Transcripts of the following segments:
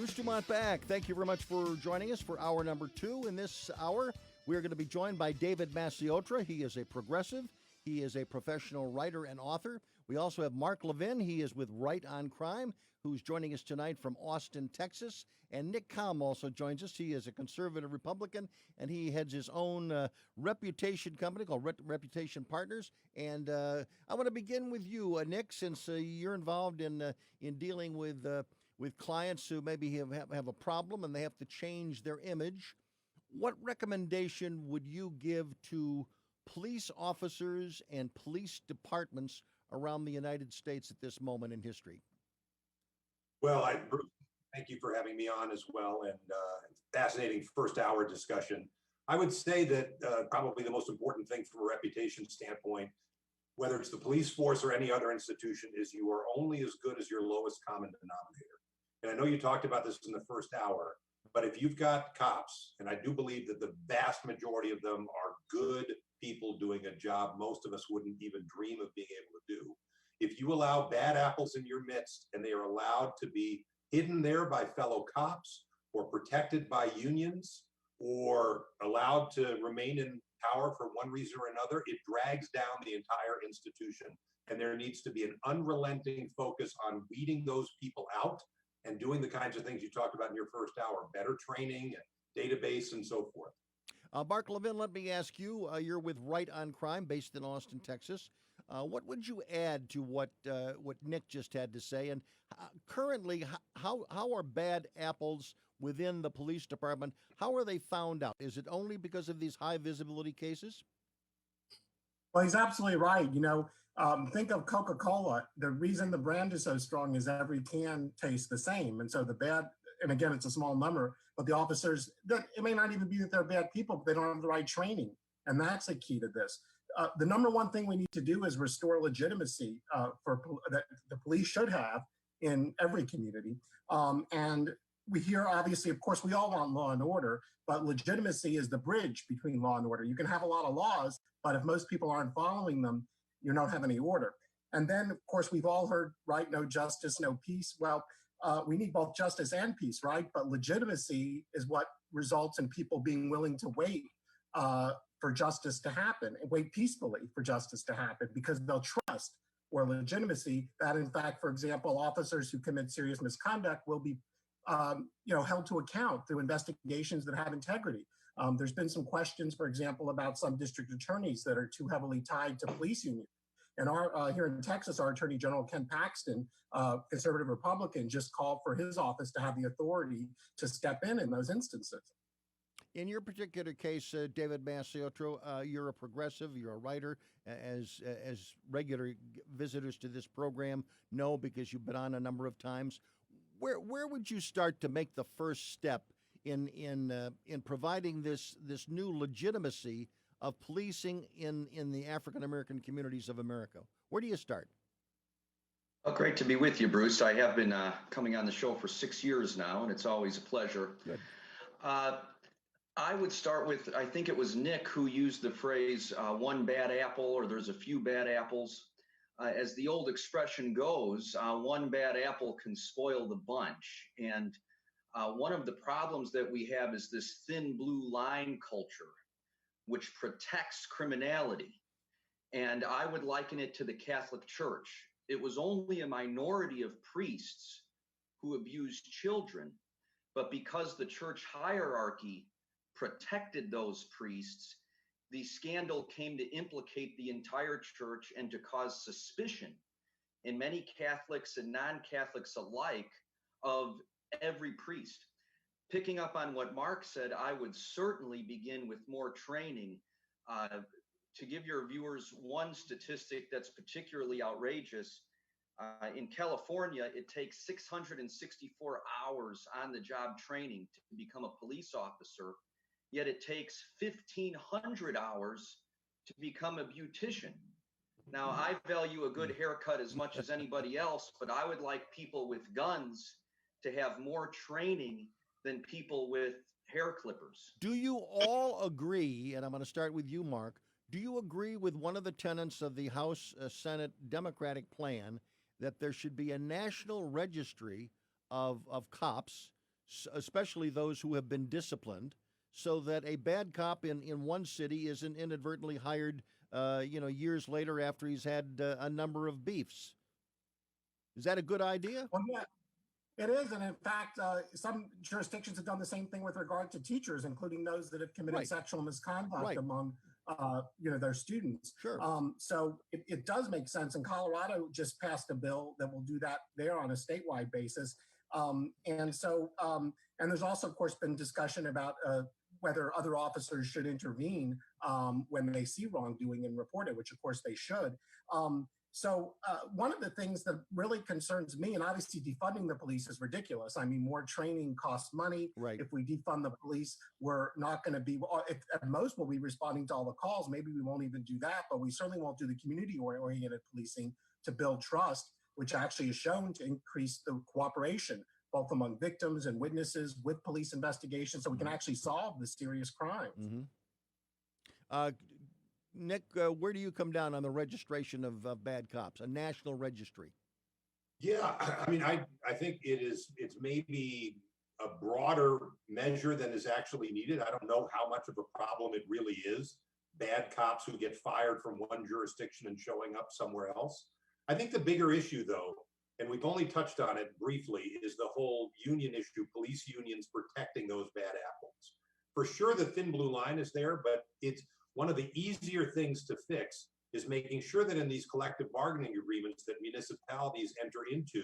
Bruce DuMont back. Thank you very much for joining us for hour number 2. In this hour, we are going to be joined by David Maciotro. He is a progressive. He is a professional writer and author. We also have Mark Levin. He is with Right on Crime, who's joining us tonight from Austin, Texas. And Nick Kalm also joins us. He is a conservative Republican, and he heads his own reputation company called Reputation Partners. And I want to begin with you, Nick, since you're involved in dealing with clients who maybe have a problem and they have to change their image. What recommendation would you give to police officers and police departments around the United States at this moment in history? Well, Bruce, thank you for having me on as well, and fascinating first hour discussion. I would say that probably the most important thing from a reputation standpoint, whether it's the police force or any other institution, is you are only as good as your lowest common denominator. And I know you talked about this in the first hour, but if you've got cops, and I do believe that the vast majority of them are good people doing a job most of us wouldn't even dream of being able to do. If you allow bad apples in your midst and they are allowed to be hidden there by fellow cops or protected by unions or allowed to remain in power for one reason or another, it drags down the entire institution. And there needs to be an unrelenting focus on weeding those people out and doing the kinds of things you talked about in your first hour, better training and database and so forth. Mark Levin, let me ask you, you're with Right on Crime, based in Austin, Texas. What would you add to what Nick just had to say? And currently, how are bad apples within the police department, how are they found out? Is it only because of these high visibility cases? Well, he's absolutely right. Think of Coca-Cola. The reason the brand is so strong is every can tastes the same. And so the bad, and again, it's a small number, but the officers, it may not even be that they're bad people, but they don't have the right training. And that's a key to this. The number one thing we need to do is restore legitimacy that the police should have in every community. And we hear, obviously, of course, we all want law and order, but legitimacy is the bridge between law and order. You can have a lot of laws, but if most people aren't following them, you don't have any order. And then, of course, we've all heard, right, no justice, no peace. Well, we need both justice and peace, right? But legitimacy is what results in people being willing to wait for justice to happen and wait peacefully for justice to happen because they'll trust, or legitimacy, that in fact, for example, officers who commit serious misconduct will be held to account through investigations that have integrity. There's been some questions, for example, about some district attorneys that are too heavily tied to police unions. And here in Texas, our Attorney General, Ken Paxton, conservative Republican, just called for his office to have the authority to step in those instances. In your particular case, David Maciotro, you're a progressive, you're a writer, as regular visitors to this program know because you've been on a number of times. Where would you start to make the first step in providing this new legitimacy of policing in the African American communities of America? Where do you start? Well, great to be with you, Bruce. I have been coming on the show for 6 years now, and it's always a pleasure. Good. I would start with, I think it was Nick who used the phrase one bad apple, or there's a few bad apples. As the old expression goes, one bad apple can spoil the bunch. And one of the problems that we have is this thin blue line culture, which protects criminality. And I would liken it to the Catholic Church. It was only a minority of priests who abused children, but because the church hierarchy protected those priests, the scandal came to implicate the entire church and to cause suspicion in many Catholics and non-Catholics alike of every priest. Picking up on what Mark said, I would certainly begin with more training. To give your viewers one statistic that's particularly outrageous, in California, it takes 664 hours on the job training to become a police officer, yet it takes 1,500 hours to become a beautician. Now, I value a good haircut as much as anybody else, but I would like people with guns to have more training than people with hair clippers. Do you all agree, and I'm going to start with you, Mark, do you agree with one of the tenets of the House Senate Democratic plan that there should be a national registry of cops especially those who have been disciplined, so that a bad cop in one city isn't inadvertently hired, years later after he's had a number of beefs. Is that a good idea? Well, yeah, it is. And in fact, some jurisdictions have done the same thing with regard to teachers, including those that have committed Right. sexual misconduct Right. among, their students. Sure. So it does make sense. And Colorado just passed a bill that will do that there on a statewide basis. And there's also, of course, been discussion about whether other officers should intervene when they see wrongdoing and report it, which of course they should. So one of the things that really concerns me, and obviously defunding the police is ridiculous. I mean, more training costs money. Right. If we defund the police, we're not going to be, at most we'll be responding to all the calls. Maybe we won't even do that, but we certainly won't do the community-oriented policing to build trust, which actually is shown to increase the cooperation, both among victims and witnesses with police investigations, so we can actually solve the serious crimes. Mm-hmm. Nick, where do you come down on the registration of bad cops, a national registry? Yeah, I mean, I think it's maybe a broader measure than is actually needed. I don't know how much of a problem it really is. Bad cops who get fired from one jurisdiction and showing up somewhere else. I think the bigger issue, though, and we've only touched on it briefly, is the whole union issue, police unions protecting those bad apples. For sure, the thin blue line is there, but it's one of the easier things to fix is making sure that in these collective bargaining agreements that municipalities enter into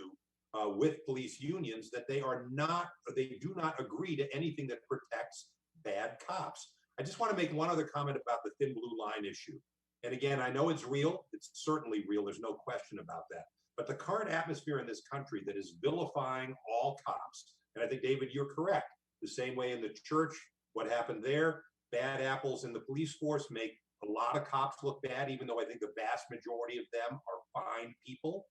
with police unions, that they do not agree to anything that protects bad cops. I just want to make one other comment about the thin blue line issue. And again, I know it's real. It's certainly real. There's no question about that. But the current atmosphere in this country that is vilifying all cops, and I think, David, you're correct. The same way in the church, what happened there, bad apples in the police force make a lot of cops look bad, even though I think the vast majority of them are fine people.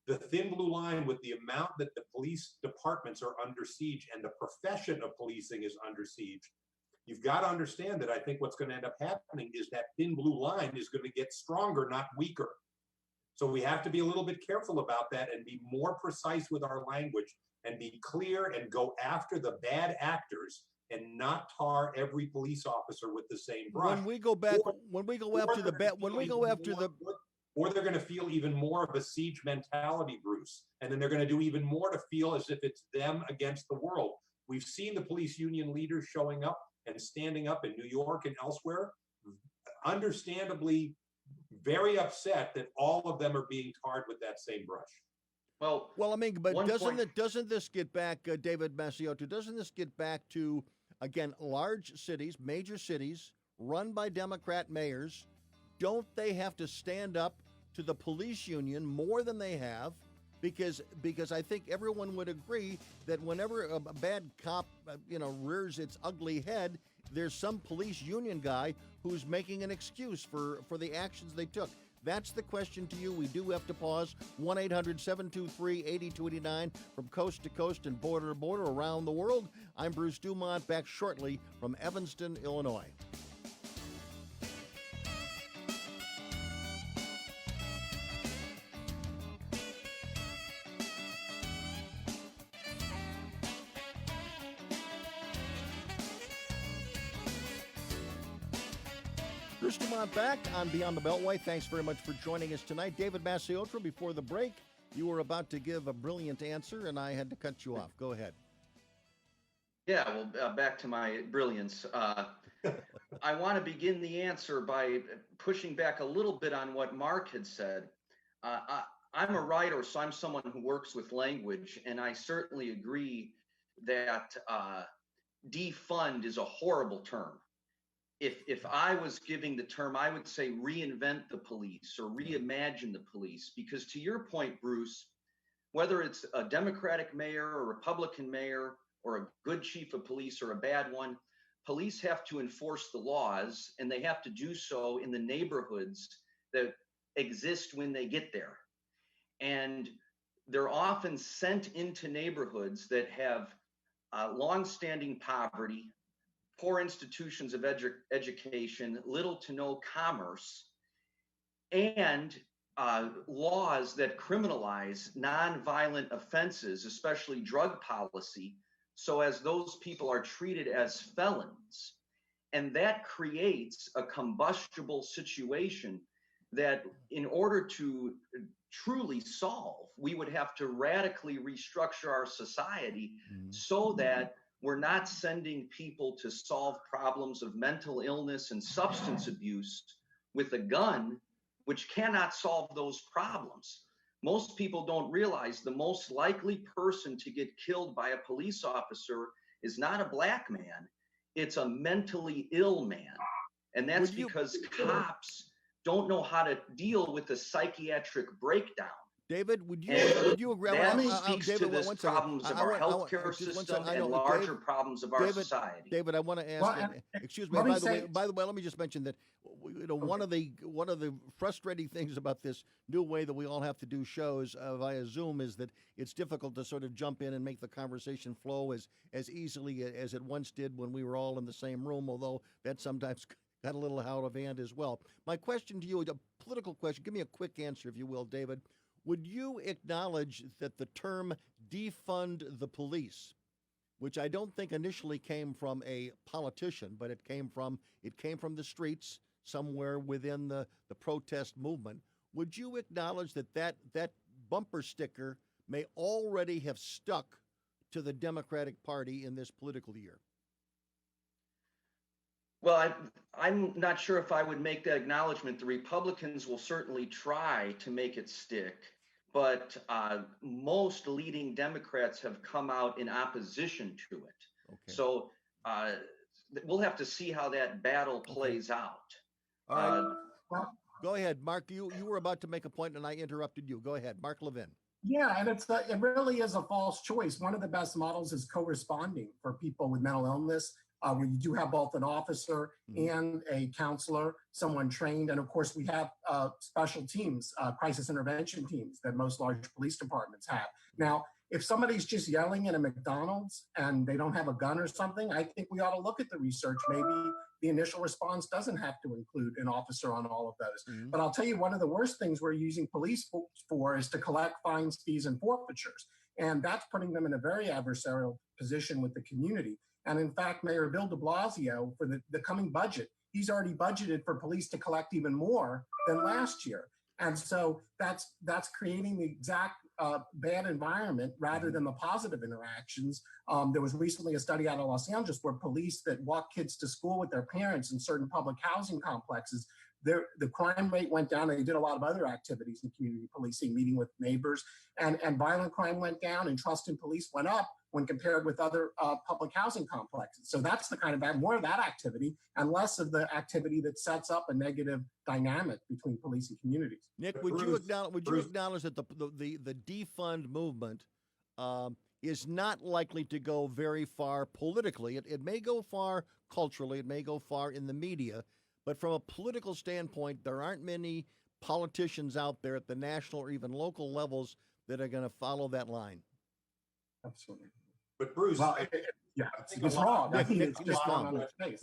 The thin blue line with the amount that the police departments are under siege and the profession of policing is under siege, you've got to understand that I think what's going to end up happening is that thin blue line is going to get stronger, not weaker. So we have to be a little bit careful about that and be more precise with our language and be clear and go after the bad actors and not tar every police officer with the same brush. When we go back, or they're going to feel even more of a siege mentality, Bruce, and then they're going to do even more to feel as if it's them against the world. We've seen the police union leaders showing up and standing up in New York and elsewhere, understandably very upset that all of them are being tarred with that same brush. Well, I mean, but doesn't this get back, David Massiotto, doesn't this get back to, again, large cities, major cities, run by Democrat mayors? Don't they have to stand up to the police union more than they have? Because I think everyone would agree that whenever a bad cop, rears its ugly head, there's some police union guy who's making an excuse for the actions they took. That's the question to you. We do have to pause. 1-800-723-8289 from coast to coast and border to border around the world. I'm Bruce DuMont, back shortly from Evanston, Illinois. Bruce DuMont back on Beyond the Beltway. Thanks very much for joining us tonight. David Massiotto, before the break, you were about to give a brilliant answer, and I had to cut you off. Go ahead. Yeah, well, back to my brilliance. I want to begin the answer by pushing back a little bit on what Mark had said. I'm a writer, so I'm someone who works with language, and I certainly agree that defund is a horrible term. If I was giving the term, I would say reinvent the police or reimagine the police, because to your point, Bruce, whether it's a Democratic mayor or Republican mayor or a good chief of police or a bad one, police have to enforce the laws, and they have to do so in the neighborhoods that exist when they get there. And they're often sent into neighborhoods that have longstanding poverty, poor institutions of education, little to no commerce, and laws that criminalize nonviolent offenses, especially drug policy, so as those people are treated as felons. And that creates a combustible situation that, in order to truly solve, we would have to radically restructure our society so that we're not sending people to solve problems of mental illness and substance abuse with a gun, which cannot solve those problems. Most people don't realize the most likely person to get killed by a police officer is not a black man, it's a mentally ill man. And that's because cops don't know how to deal with a psychiatric breakdown. David, would you agree? That speaks to this problems of our healthcare system and larger problems of our society. David, I want to ask. Excuse me. By the way, let me just mention that one of the frustrating things about this new way that we all have to do shows via Zoom is that it's difficult to sort of jump in and make the conversation flow as easily as it once did when we were all in the same room. Although that sometimes got a little out of hand as well. My question to you, a political question. Give me a quick answer, if you will, David. Would you acknowledge that the term defund the police, which I don't think initially came from a politician, but it came from the streets somewhere within the protest movement, would you acknowledge that bumper sticker may already have stuck to the Democratic Party in this political year? Well, I'm not sure if I would make that acknowledgement. The Republicans will certainly try to make it stick, but most leading Democrats have come out in opposition to it. Okay. So we'll have to see how that battle plays out. All right. Go ahead, Mark. You were about to make a point, and I interrupted you. Go ahead, Mark Levin. Yeah, and it really is a false choice. One of the best models is co-responding for people with mental illness, where you do have both an officer and a counselor, someone trained. And of course, we have special teams, crisis intervention teams that most large police departments have. Now, if somebody's just yelling at a McDonald's and they don't have a gun or something, I think we ought to look at the research. Maybe the initial response doesn't have to include an officer on all of those. But I'll tell you, one of the worst things we're using police for is to collect fines, fees, and forfeitures. And that's putting them in a very adversarial position with the community. And in fact, Mayor Bill de Blasio, for the coming budget, he's already budgeted for police to collect even more than last year. And so that's creating the exact bad environment rather than the positive interactions. There was recently a study out of Los Angeles where police that walk kids to school with their parents in certain public housing complexes, the crime rate went down. They did a lot of other activities in community policing, meeting with neighbors, and violent crime went down and trust in police went up when compared with other public housing complexes. So that's the kind of more of that activity and less of the activity that sets up a negative dynamic between police and communities. Nick, would you acknowledge that the defund movement is not likely to go very far politically? It may go far culturally, it may go far in the media, but from a political standpoint, there aren't many politicians out there at the national or even local levels that are going to follow that line. Absolutely. But Bruce, I think it's wrong. I think it's just wrong on its face.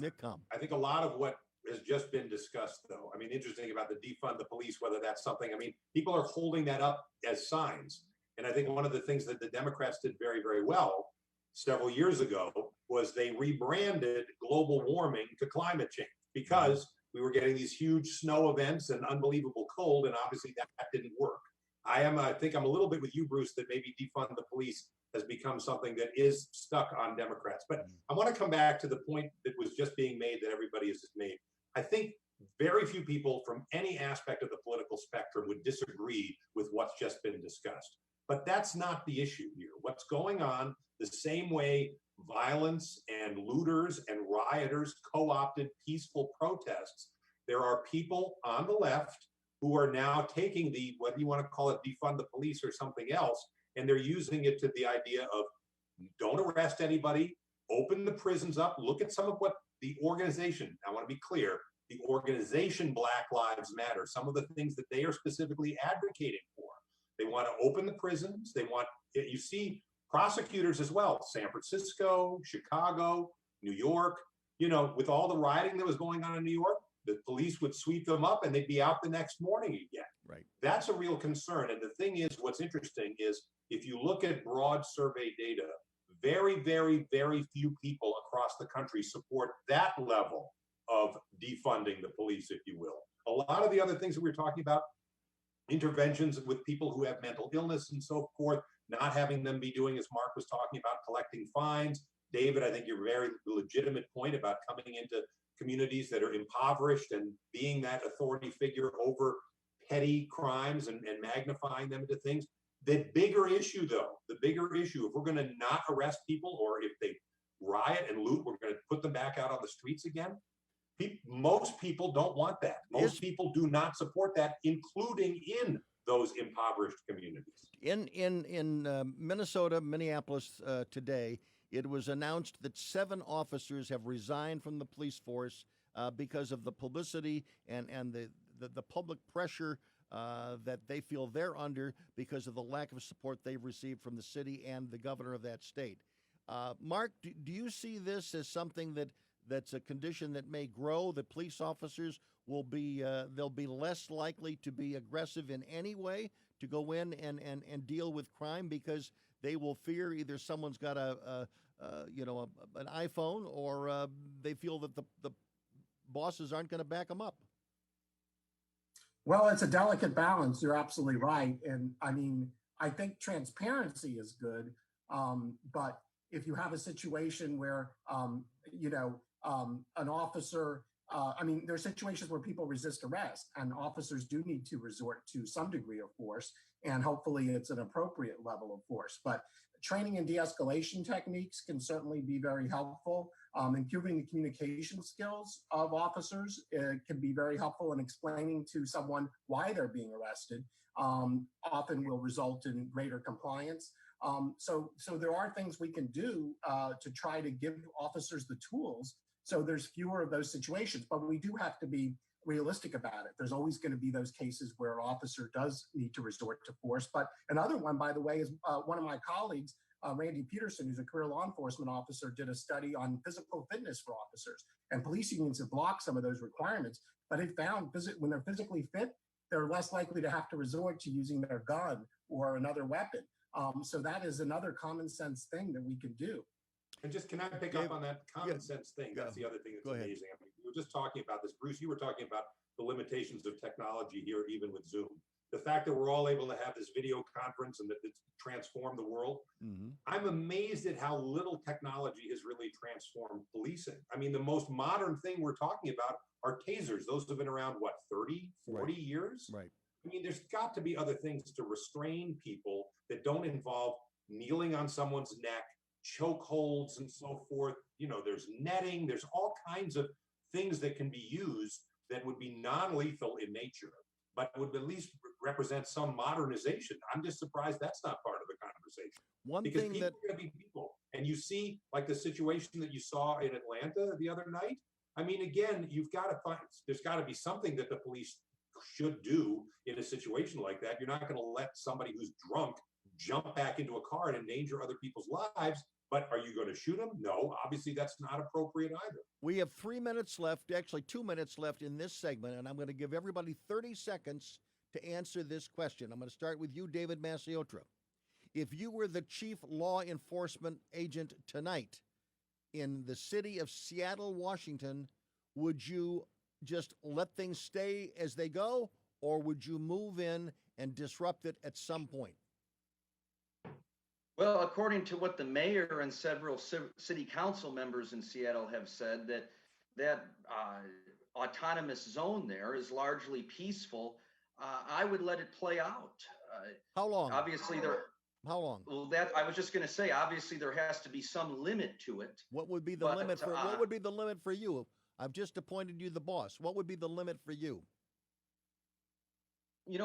I think a lot of what has just been discussed, though, I mean, interesting about the defund the police, whether that's something, I mean, people are holding that up as signs. And I think one of the things that the Democrats did very, very well several years ago was they rebranded global warming to climate change because we were getting these huge snow events and unbelievable cold, and obviously that didn't work. I think I'm a little bit with you, Bruce, that maybe defund the police has become something that is stuck on Democrats. But I want to come back to the point that was just being made that everybody has just made. I think very few people from any aspect of the political spectrum would disagree with what's just been discussed. But that's not the issue here. What's going on, the same way violence and looters and rioters co-opted peaceful protests, there are people on the left who are now taking the, whether you want to call it defund the police or something else, and they're using it to the idea of don't arrest anybody, open the prisons up, look at some of what the organization, I want to be clear, the organization Black Lives Matter, some of the things that they are specifically advocating for. They want to open the prisons. They want, you see prosecutors as well, San Francisco, Chicago, New York, you know, with all the rioting that was going on in New York, the police would sweep them up and they'd be out the next morning again. Right. That's a real concern. And the thing is, what's interesting is if you look at broad survey data, very, very, very few people across the country support that level of defunding the police, if you will. A lot of the other things that we're talking about, interventions with people who have mental illness and so forth, not having them be doing, as Mark was talking about, collecting fines. David, I think your very legitimate point about coming into communities that are impoverished and being that authority figure over petty crimes and magnifying them into things. The bigger issue, though, if we're going to not arrest people, or if they riot and loot, we're going to put them back out on the streets again. Most people don't want that. Most people do not support that, including in those impoverished communities. In Minnesota, Minneapolis today, it was announced that 7 officers have resigned from the police force because of the publicity and the public pressure that they feel they're under because of the lack of support they've received from the city and the governor of that state. Mark, do you see this as something that's a condition that may grow? That police officers will be they'll be less likely to be aggressive in any way to go in and deal with crime because they will fear either someone's got an iPhone or they feel that the bosses aren't going to back them up. Well, it's a delicate balance. You're absolutely right. And I mean, I think transparency is good. But if you have a situation where, an officer, there are situations where people resist arrest and officers do need to resort to some degree of force. And hopefully it's an appropriate level of force. But training and de-escalation techniques can certainly be very helpful. Improving the communication skills of officers can be very helpful in explaining to someone why they're being arrested. Often will result in greater compliance. So there are things we can do to try to give officers the tools so there's fewer of those situations. But we do have to be realistic about it. There's always going to be those cases where an officer does need to resort to force. But another one, by the way, is one of my colleagues, Randy Peterson, who's a career law enforcement officer, did a study on physical fitness for officers. And police unions have blocked some of those requirements, but it found when they're physically fit, they're less likely to have to resort to using their gun or another weapon. So that is another common sense thing that we can do. And just, can I pick up on that common sense thing? That's the other thing that's amazing. I mean, we were just talking about this. Bruce, you were talking about the limitations of technology here, even with Zoom. The fact that we're all able to have this video conference and that it's transformed the world. Mm-hmm. I'm amazed at how little technology has really transformed policing. I mean, the most modern thing we're talking about are tasers. Those have been around, 30, 40 years? Right. I mean, there's got to be other things to restrain people that don't involve kneeling on someone's neck, choke holds and so forth. There's netting, there's all kinds of things that can be used that would be non-lethal in nature, but would at least represent some modernization. I'm just surprised that's not part of the conversation. Because people are going to be people. And you see, like the situation that you saw in Atlanta the other night. I mean, again, there's got to be something that the police should do in a situation like that. You're not going to let somebody who's drunk jump back into a car and endanger other people's lives. But are you going to shoot them? No, obviously that's not appropriate either. We have 3 minutes left, actually 2 minutes left in this segment, and I'm going to give everybody 30 seconds to answer this question. I'm going to start with you, David Maciotro. If you were the chief law enforcement agent tonight in the city of Seattle, Washington, would you just let things stay as they go, or would you move in and disrupt it at some point? Well, according to what the mayor and several city council members in Seattle have said, that autonomous zone there is largely peaceful. I would let it play out. How long? Obviously, How long? Well, that I was just going to say. Obviously, there has to be some limit to it. What would be the limit for? What would be the limit for you? I've just appointed you the boss. What would be the limit for you?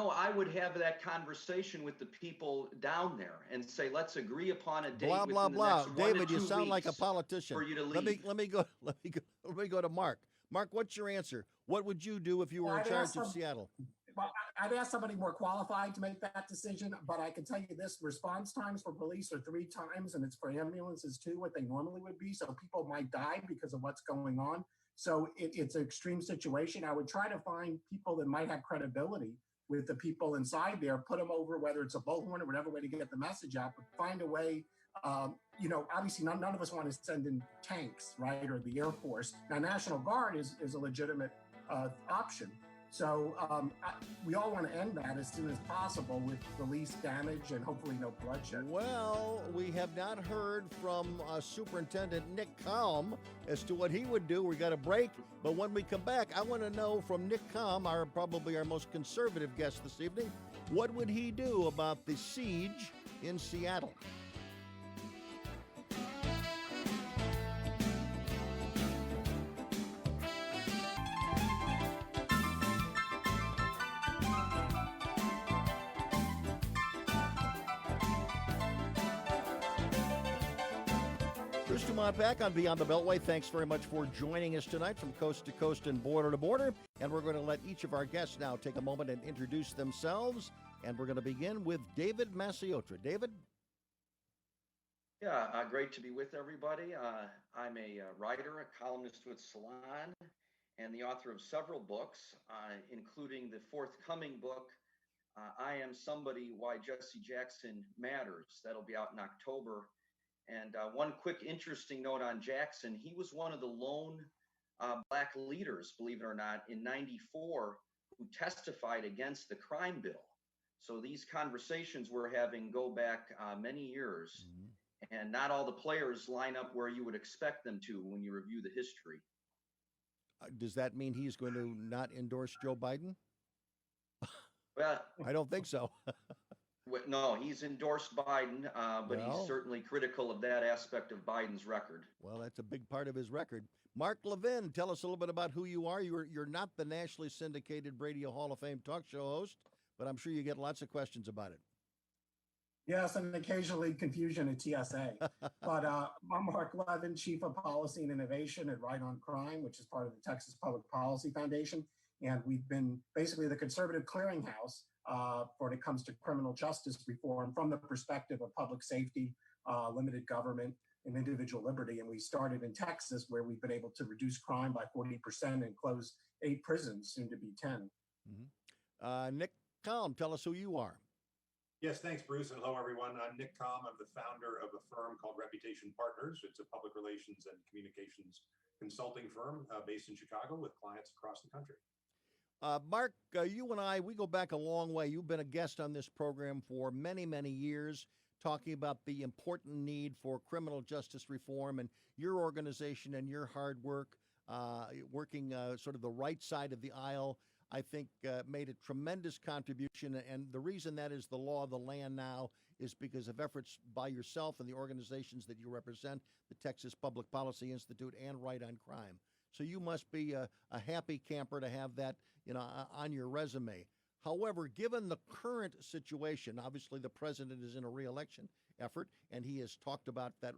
I would have that conversation with the people down there and say, let's agree upon a date. Blah blah blah. David, you sound like a politician. For you to leave. Let me go to Mark. Mark, what's your answer? What would you do if you were in charge of Seattle? Well, I'd ask somebody more qualified to make that decision, but I can tell you this: response times for police are 3 times, and it's for ambulances too, what they normally would be. So people might die because of what's going on. So it's an extreme situation. I would try to find people that might have credibility with the people inside there, put them over, whether it's a bullhorn or whatever way to get the message out, but find a way Obviously none of us want to send in tanks, right, or the Air Force. Now, National Guard is a legitimate option. So we all want to end that as soon as possible with the least damage and hopefully no bloodshed. Well, we have not heard from Superintendent Nick Calm as to what he would do. We got a break, but when we come back, I want to know from Nick Calm, probably our most conservative guest this evening, what would he do about the siege in Seattle? Bruce DuMont back on Beyond the Beltway. Thanks very much for joining us tonight from coast to coast and border to border. And we're going to let each of our guests now take a moment and introduce themselves. And we're going to begin with David Maciotra. David? Yeah, great to be with everybody. I'm a writer, a columnist with Salon, and the author of several books, including the forthcoming book, I Am Somebody, Why Jesse Jackson Matters. That'll be out in October. And one quick interesting note on Jackson, he was one of the lone Black leaders, believe it or not, in '94 who testified against the crime bill. So these conversations we're having go back many years, and not all the players line up where you would expect them to when you review the history. Does that mean he's going to not endorse Joe Biden? Well, I don't think so. no, he's endorsed Biden, but Well, he's certainly critical of that aspect of Biden's record. Well, that's a big part of his record. Mark Levin, tell us a little bit about who you are. You're not the nationally syndicated Radio Hall of Fame talk show host, but I'm sure you get lots of questions about it. Yes, and occasionally confusion at TSA. But I'm Mark Levin, Chief of Policy and Innovation at Right on Crime, which is part of the Texas Public Policy Foundation. And we've been basically the conservative clearinghouse when it comes to criminal justice reform from the perspective of public safety, limited government, and individual liberty. And we started in Texas, where we've been able to reduce crime by 40% and close 8 prisons, soon to be 10. Nick Calm, tell us who you are. Yes, thanks, Bruce, and hello, everyone. I'm Nick Calm. I'm the founder of a firm called Reputation Partners. It's a public relations and communications consulting firm based in Chicago with clients across the country. Mark, you and I, we go back a long way. You've been a guest on this program for many, many years, talking about the important need for criminal justice reform, and your organization and your hard work, working sort of the right side of the aisle, I think made a tremendous contribution. And the reason that is the law of the land now is because of efforts by yourself and the organizations that you represent, the Texas Public Policy Institute and Right on Crime. So you must be a happy camper to have that, on your resume. However, given the current situation, obviously the president is in a re-election effort, and he has talked about that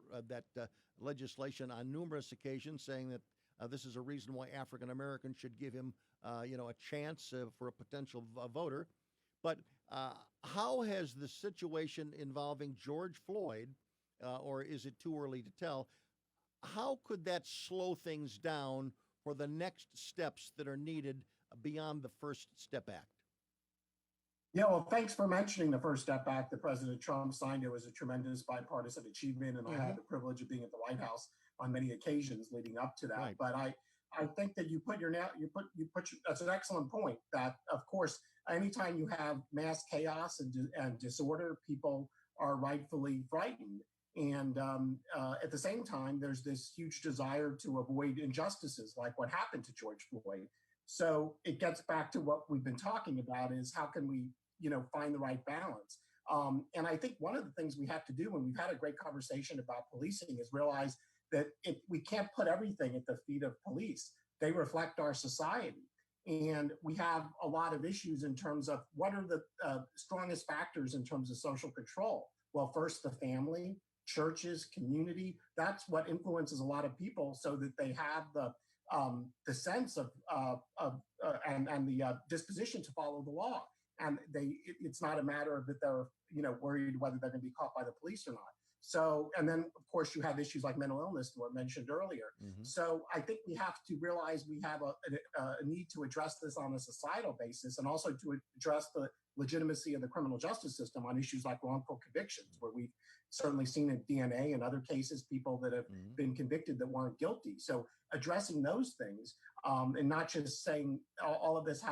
legislation on numerous occasions, saying that this is a reason why African Americans should give him, a chance for a potential voter. But how has the situation involving George Floyd, or is it too early to tell, how could that slow things down for the next steps that are needed beyond the First Step Act? Yeah, well, thanks for mentioning the First Step Act that President Trump signed. It was a tremendous bipartisan achievement, and I had the privilege of being at the White House on many occasions leading up to that. Right. But I think that that's an excellent point. That, of course, anytime you have mass chaos and disorder, people are rightfully frightened. And at the same time, there's this huge desire to avoid injustices like what happened to George Floyd. So it gets back to what we've been talking about, is how can we, find the right balance? And I think one of the things we have to do when we've had a great conversation about policing is realize that we can't put everything at the feet of police. They reflect our society. And we have a lot of issues in terms of what are the strongest factors in terms of social control. Well, first, the family, churches, community. That's what influences a lot of people, so that they have the sense of and the disposition to follow the law. And it's not a matter of that they're worried whether they're going to be caught by the police or not. So, and then of course you have issues like mental illness that were mentioned earlier. Mhm. So I think we have to realize we have a need to address this on a societal basis, and also to address the legitimacy of the criminal justice system on issues like wrongful convictions, where we've certainly seen in DNA and other cases people that have Mhm. been convicted that weren't guilty. So addressing those things, and not just saying all of this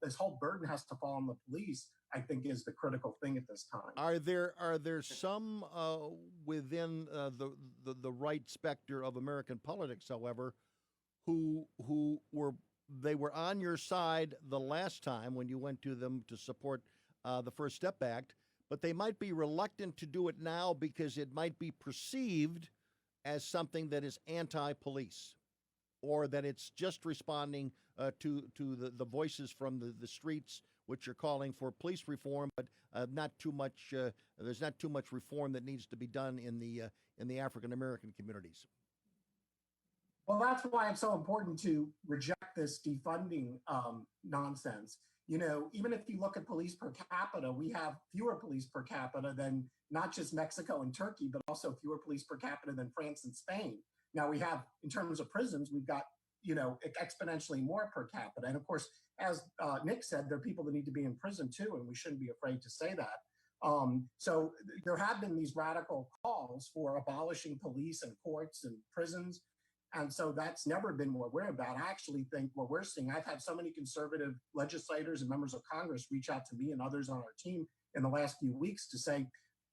this whole burden has to fall on the police, I think is the critical thing at this time. Are there some within the right specter of American politics, however, who were on your side the last time when you went to them to support the First Step Act, but they might be reluctant to do it now because it might be perceived as something that is anti-police, or that it's just responding to the voices from the streets, which are calling for police reform, but not too much. There's not too much reform that needs to be done in the African American communities. Well, that's why it's so important to reject this defunding nonsense. You know, even if you look at police per capita, we have fewer police per capita than not just Mexico and Turkey, but also fewer police per capita than France and Spain. Now we have, in terms of prisons, we've got, you know, exponentially more per capita. And of course, as Nick said, there are people that need to be in prison too, and we shouldn't be afraid to say that. So there have been these radical calls for abolishing police and courts and prisons. And so that's never been what we're about. I actually think what we're seeing, I've had so many conservative legislators and members of Congress reach out to me and others on our team in the last few weeks to say,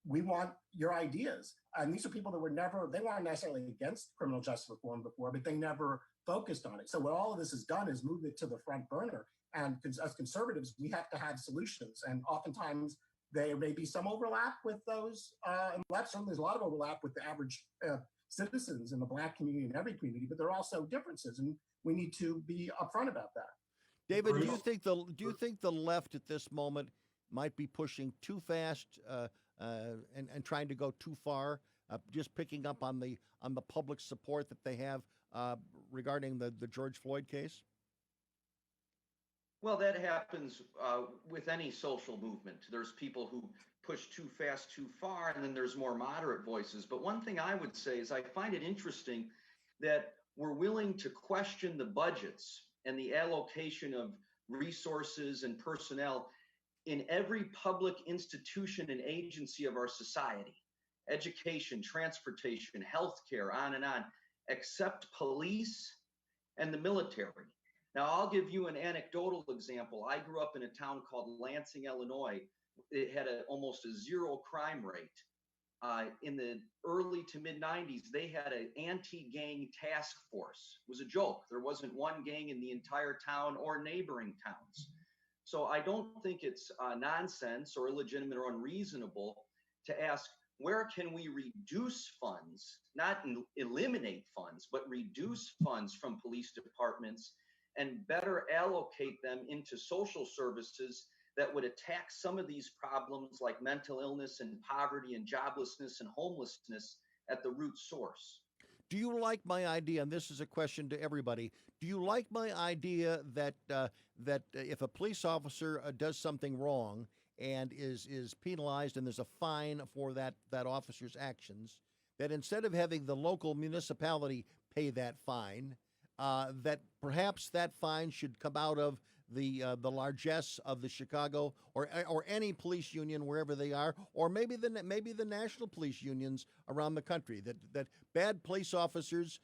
we want your ideas. And these are people that they weren't necessarily against criminal justice reform before, but they never focused on it. So what all of this has done is move it to the front burner. And as conservatives, we have to have solutions. And oftentimes there may be some overlap with those. And certainly there's a lot of overlap with the average citizens in the Black community and every community, but there are also differences, and we need to be upfront about that. David, do you think the left at this moment might be pushing too fast and trying to go too far, just picking up on the public support that they have regarding the George Floyd case? Well, that happens with any social movement. There's people who push too fast, too far, and then there's more moderate voices. But one thing I would say is I find it interesting that we're willing to question the budgets and the allocation of resources and personnel in every public institution and agency of our society: education, transportation, healthcare, on, except police and the military. Now, I'll give you an anecdotal example. I grew up in a town called Lansing, Illinois. It had almost a zero crime rate. In the early to mid 90s, they had an anti-gang task force. It was a joke. There wasn't one gang in the entire town or neighboring towns. So I don't think it's nonsense or illegitimate or unreasonable to ask, where can we reduce funds, not eliminate funds, but reduce funds from police departments and better allocate them into social services that would attack some of these problems like mental illness and poverty and joblessness and homelessness at the root source. Do you like my idea, and this is a question to everybody, do you like my idea that if a police officer does something wrong and is penalized and there's a fine for that officer's actions, that instead of having the local municipality pay that fine, that perhaps that fine should come out of the largesse of the Chicago or any police union wherever they are, or maybe the national police unions around the country, that bad police officers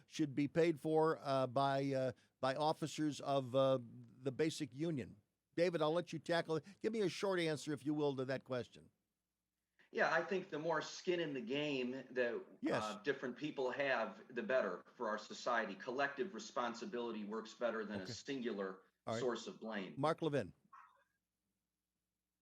should be paid for by officers of the basic union? David, I'll let you tackle it. Give me a short answer, if you will, to that question. Yeah, I think the more skin in the game that different people have, the better for our society. Collective responsibility works better than a singular source of blame. Mark Levin.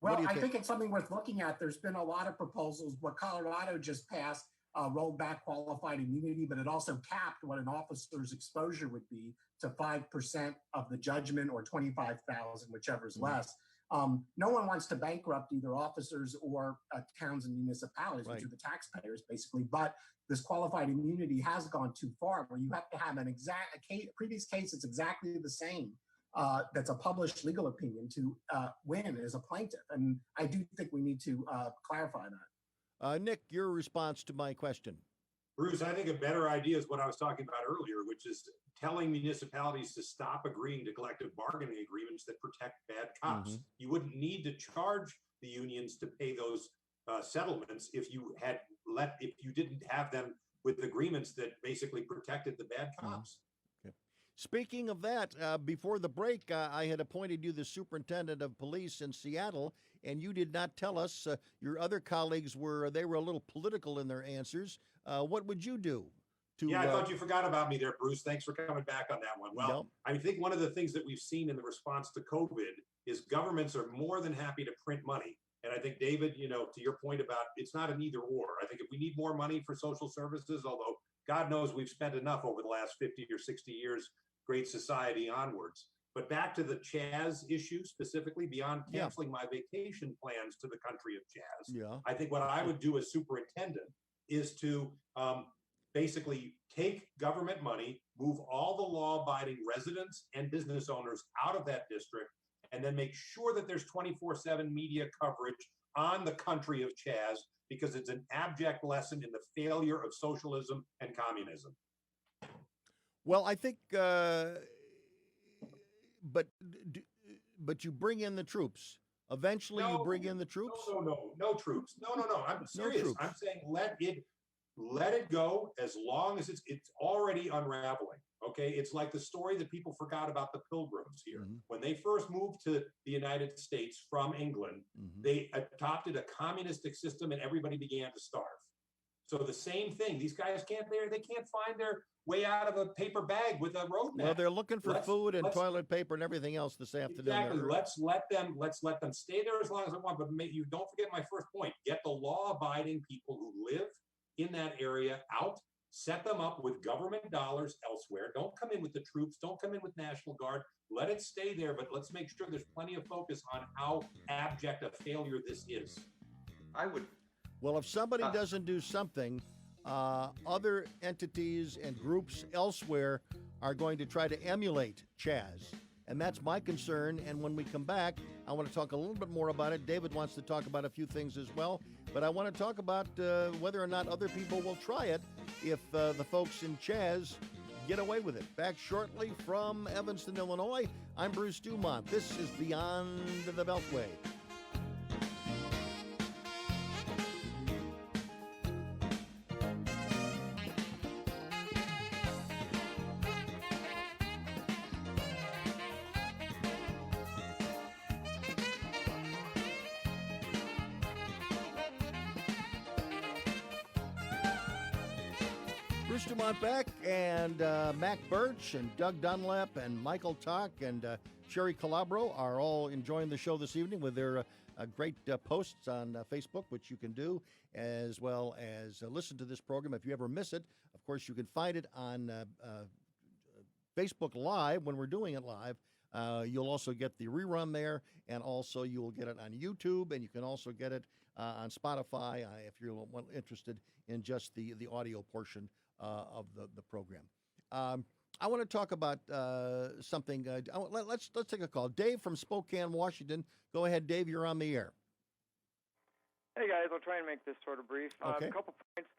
Well, I think it's something worth looking at. There's been a lot of proposals. What Colorado just passed rolled back qualified immunity, but it also capped what an officer's exposure would be to 5% of the judgment or 25,000, whichever is less. No one wants to bankrupt either officers or towns and municipalities, which are the taxpayers, basically. But this qualified immunity has gone too far, where you have to have a previous case that's exactly the same, that's a published legal opinion to win as a plaintiff. And I do think we need to clarify that. Nick, your response to my question. Bruce, I think a better idea is what I was talking about earlier, which is telling municipalities to stop agreeing to collective bargaining agreements that protect bad cops. Mhm. You wouldn't need to charge the unions to pay those settlements if you didn't have them with agreements that basically protected the bad cops. Okay. Speaking of that, before the break, I had appointed you the superintendent of police in Seattle, and you did not tell us. Your other colleagues were a little political in their answers. What would you do? Yeah, I thought you forgot about me there, Bruce. Thanks for coming back on that one. Well, No. I think one of the things that we've seen in the response to COVID is governments are more than happy to print money. And I think, David, to your point about it's not an either or. I think if we need more money for social services, although God knows we've spent enough over the last 50 or 60 years, Great Society onwards. But back to the Chaz issue specifically, beyond canceling my vacation plans to the country of Chaz, I think what I would do as superintendent is to basically take government money, move all the law-abiding residents and business owners out of that district, and then make sure that there's 24/7 media coverage on the country of Chaz, because it's an abject lesson in the failure of socialism and communism. Well, I think, but you bring in the troops. Eventually, you bring in the troops. No troops. No. I'm serious. troops. I'm saying let it go as long as it's already unraveling. Okay, it's like the story that people forgot about the Pilgrims here. Mhm. When they first moved to the United States from England, Mhm. they adopted a communistic system and everybody began to starve. So the same thing, these guys they can't find their way out of a paper bag with a roadmap. Well, they're looking for food and let's- toilet paper and everything else this afternoon. Exactly. Let's let them stay there as long as they want. But you don't forget my first point. Get the law-abiding people who live in that area out. Set them up with government dollars elsewhere. Don't come in with the troops. Don't come in with National Guard. Let it stay there. But let's make sure there's plenty of focus on how abject a failure this is. Well, if somebody doesn't do something, other entities and groups elsewhere are going to try to emulate Chaz. And that's my concern. And when we come back, I want to talk a little bit more about it. David wants to talk about a few things as well. But I want to talk about whether or not other people will try it if the folks in Chaz get away with it. Back shortly from Evanston, Illinois, I'm Bruce DuMont. This is Beyond the Beltway. Bruce DuMont back, and Mac Birch and Doug Dunlap and Michael Tock and Sherry Calabro are all enjoying the show this evening with their great posts on Facebook, which you can do, as well as listen to this program. If you ever miss it, of course, you can find it on Facebook Live when we're doing it live. You'll also get the rerun there, and also you will get it on YouTube, and you can also get it on Spotify if you're interested in just the audio portion of the program. I want to talk about something. Let's take a call. Dave from Spokane, Washington. Go ahead, Dave. You're on the air. Hey, guys. I'll try and make this sort of brief. Okay. A couple points.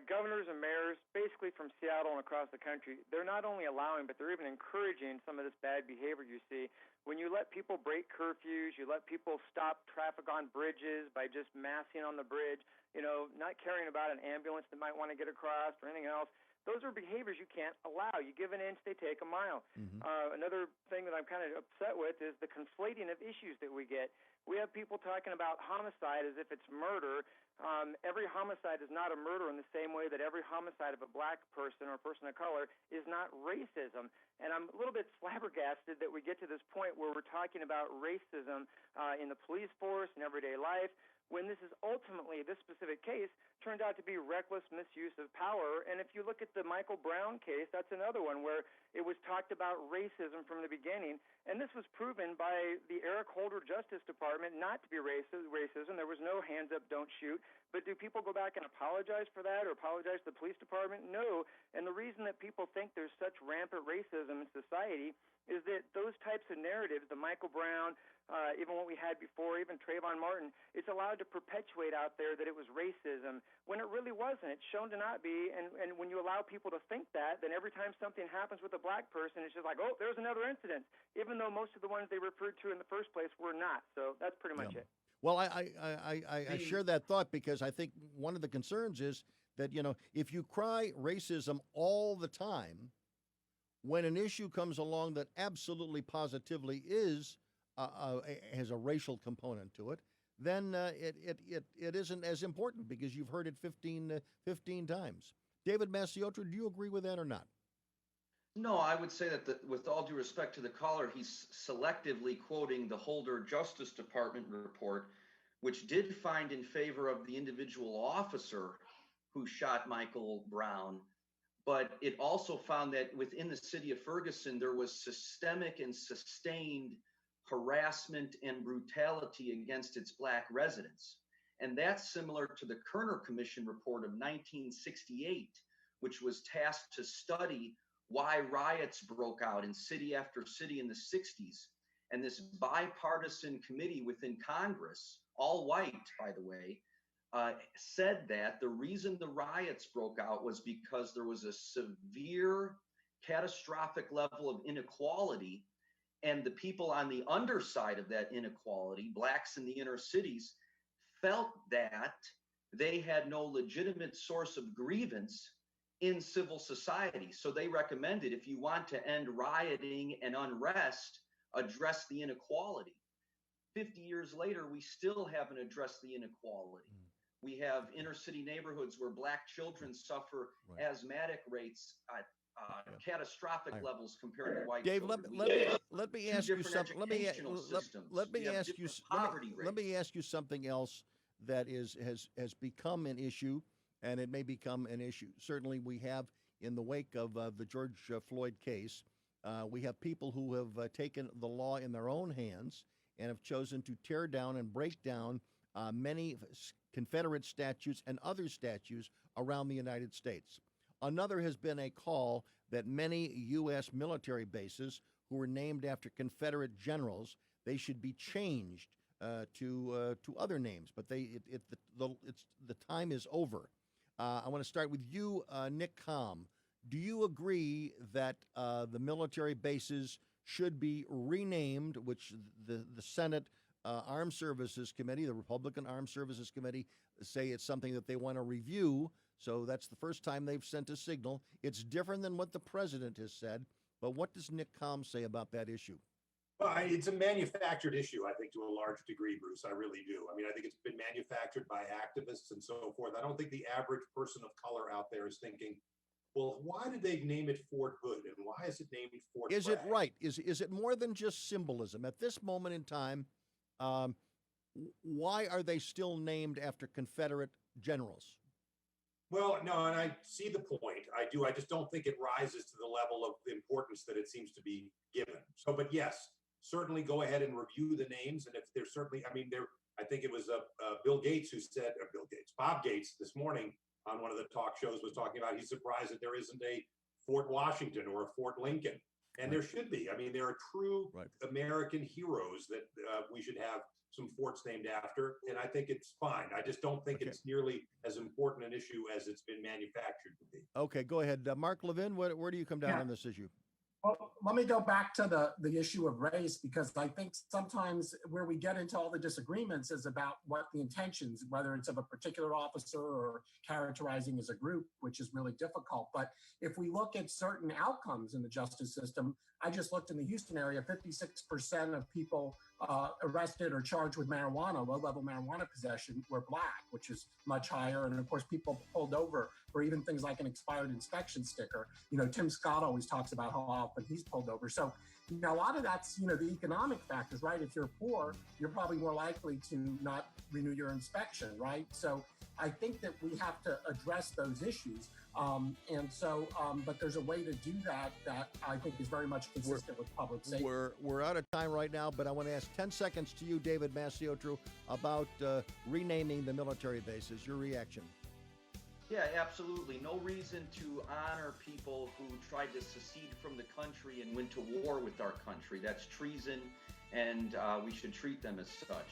Governors and mayors, basically from Seattle and across the country, they're not only allowing, but they're even encouraging some of this bad behavior you see. When you let people break curfews, you let people stop traffic on bridges by just massing on the bridge, not caring about an ambulance that might want to get across or anything else. Those are behaviors you can't allow. You give an inch, they take a mile. Mm-hmm. Another thing that I'm kind of upset with is the conflating of issues that we get. We have people talking about homicide as if it's murder. Every homicide is not a murder in the same way that every homicide of a black person or a person of color is not racism. And I'm a little bit flabbergasted that we get to this point where we're talking about racism in the police force and everyday life, when this is ultimately, this specific case, turned out to be reckless misuse of power. And if you look at the Michael Brown case, that's another one where it was talked about racism from the beginning. And this was proven by the Eric Holder Justice Department not to be racism. There was no hands up, don't shoot. But do people go back and apologize for that or apologize to the police department? No. And the reason that people think there's such rampant racism in society is that those types of narratives, the Michael Brown, even what we had before, even Trayvon Martin, it's allowed to perpetuate out there that it was racism when it really wasn't. It's shown to not be. And when you allow people to think that, then every time something happens with a black person, it's just like, oh, there's another incident, even though most of the ones they referred to in the first place were not. So that's pretty much it. Well, I share that thought because I think one of the concerns is that, if you cry racism all the time, when an issue comes along that absolutely positively has a racial component to it, then it isn't as important because you've heard it 15 times. David Maciotro, do you agree with that or not? No, I would say that with all due respect to the caller, he's selectively quoting the Holder Justice Department report, which did find in favor of the individual officer who shot Michael Brown. But it also found that within the city of Ferguson, there was systemic and sustained harassment and brutality against its black residents. And that's similar to the Kerner Commission report of 1968, which was tasked to study why riots broke out in city after city in the 60s. And this bipartisan committee within Congress, all white, by the way, said that the reason the riots broke out was because there was a severe, catastrophic level of inequality, and the people on the underside of that inequality, blacks in the inner cities, felt that they had no legitimate source of grievance in civil society. So they recommended, if you want to end rioting and unrest, address the inequality. 50 years later, we still haven't addressed the inequality. We have inner city neighborhoods where black children suffer asthmatic rates at catastrophic levels compared to white Dave, children. let me ask you something. Let me ask you something else that has become an issue, and it may become an issue. Certainly, we have in the wake of the George Floyd case, we have people who have taken the law in their own hands and have chosen to tear down and break down many Confederate statues and other statues around the United States. Another has been a call that many U.S. military bases who were named after Confederate generals, they should be changed to other names. But the time is over. I want to start with you, Nick Kalm. Do you agree that the military bases should be renamed, which the Senate Armed Services Committee, the Republican Armed Services Committee, say it's something that they want to review? So that's the first time they've sent a signal. It's different than what the president has said. But what does Nick Kalm say about that issue? Well, it's a manufactured issue, I think, to a large degree, Bruce. I really do. I mean, I think it's been manufactured by activists and so forth. I don't think the average person of color out there is thinking, well, why did they name it Fort Hood, and why is it named Fort Bragg? Is it right? Is it more than just symbolism? At this moment in time, why are they still named after Confederate generals? Well, no, and I see the point. I do. I just don't think it rises to the level of importance that it seems to be given. So, but yes, certainly go ahead and review the names. And if there's certainly, I think it was Bob Gates this morning on one of the talk shows was talking about he's surprised that there isn't a Fort Washington or a Fort Lincoln. And there should be. I mean, there are true American heroes that we should have some forts named after, and I think it's fine. I just don't think it's nearly as important an issue as it's been manufactured to be. Okay, go ahead. Mark Levin, where do you come down on this issue? Well, let me go back to the issue of race, because I think sometimes where we get into all the disagreements is about what the intentions, whether it's of a particular officer or characterizing as a group, which is really difficult. But if we look at certain outcomes in the justice system, I just looked in the Houston area, 56% of people arrested or charged with marijuana, low-level marijuana possession, were black, which is much higher. And of course, people pulled over for even things like an expired inspection sticker. Tim Scott always talks about how often he's pulled over. So, a lot of that's, the economic factors, right? If you're poor, you're probably more likely to not renew your inspection, right? So I think that we have to address those issues. But there's a way to do that I think is very much consistent with public safety. We're out of time right now, but I want to ask 10 seconds to you, David Maciotro, about renaming the military bases. Your reaction? Yeah, absolutely. No reason to honor people who tried to secede from the country and went to war with our country. That's treason, and we should treat them as such.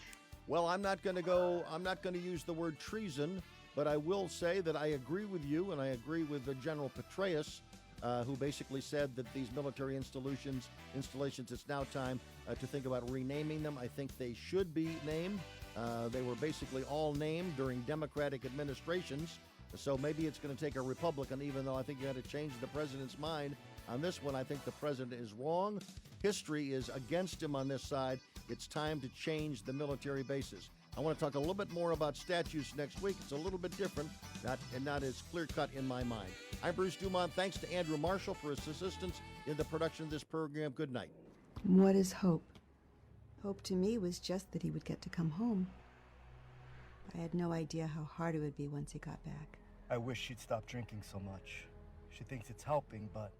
Well, I'm not going to use the word treason, but I will say that I agree with you, and I agree with General Petraeus, who basically said that these military installations, it's now time to think about renaming them. I think they should be named. They were basically all named during Democratic administrations, so maybe it's going to take a Republican, even though I think you had to change the president's mind. On this one, I think the president is wrong. History is against him on this side. It's time to change the military bases. I want to talk a little bit more about statues next week. It's a little bit different, not as clear-cut in my mind. I'm Bruce DuMont. Thanks to Andrew Marshall for his assistance in the production of this program. Good night. What is hope? Hope to me was just that he would get to come home. I had no idea how hard it would be once he got back. I wish she'd stop drinking so much. She thinks it's helping, but